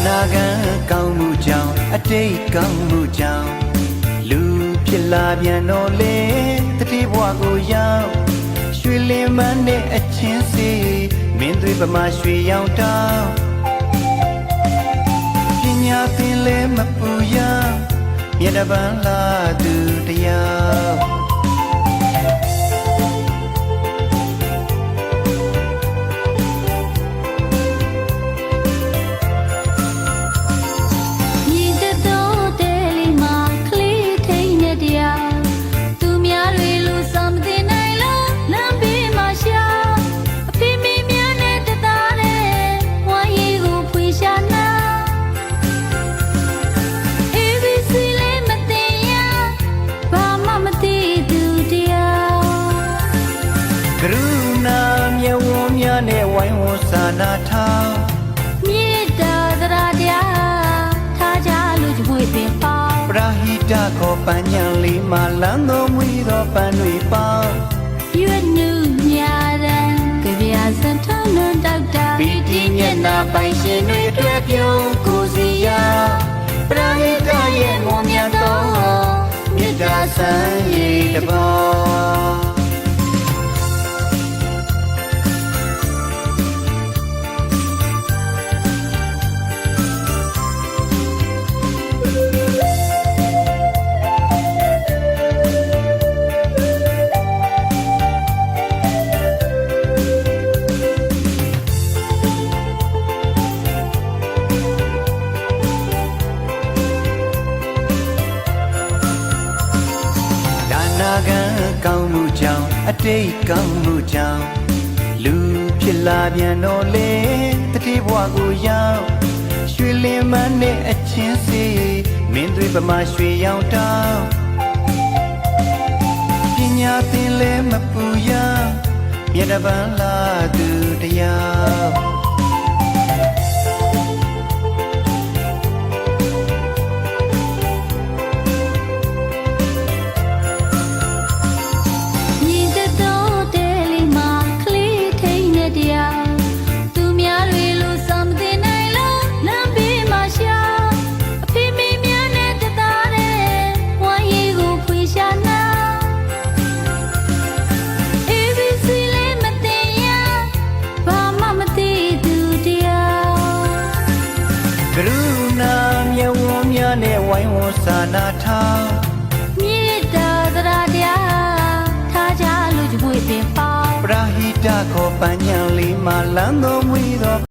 နာခံကောင်းမှုကြောင့်အတိတ်ကောင်းမှုကြောင့်လူဖြစ်လာပြန်တော့လေတတိဘဝကိုရောက်ရွှေလင်းမန်းနဲ့အချင်းစီမင်းသွေးပမာရွှေရောင်တောင်းပညာသင်လဲမပူရမျက်နှာပန်းလာသူတရားကရုဏာမျက်ဝန်းများနဲ့ဝိုင်းဝန်းစာနာထားမေတ္တာတရားထားကြလို့ကြွေးပင်ပေါင်းပရာဟိတခေါ်ပန်းညံလေးမှလမ်းတော်မူသောပန်းတွေပေါင်းရွတ်နုညာရန်ကြပြစံထနံဒေါက်တာပီတိမျက်နာပိုင်ရှင်တွေအတွက်ပြုံးကိုစီယာပရာဟိတရဲ့မွန်မြတ်သောမေတ္တာစံရည်တပါနာခံကောင်းမှုကြောင့်အတိတ်ကောင်းမှုကြောင့်လူဖြစ်လာပြန်တော့လေတတိဘဝကိုရောက်ရွှေလင်းမန်းနဲ့အချင်းစီမင်းသွေးပမာရွှေရောင်တောင်းပညာသင်လဲမပူရမျက်နှာပန်းလာသူတရားကရုဏာမျက်ဝန်းများနဲ့ဝိုင်းဝန်းစာနာထားမေတ္တာတရားထားကြလို့ကြွေးပင်ပေါင်းပရာဟိတခေါ်ပန်းညံလေးမှလမ်းတော်မူသော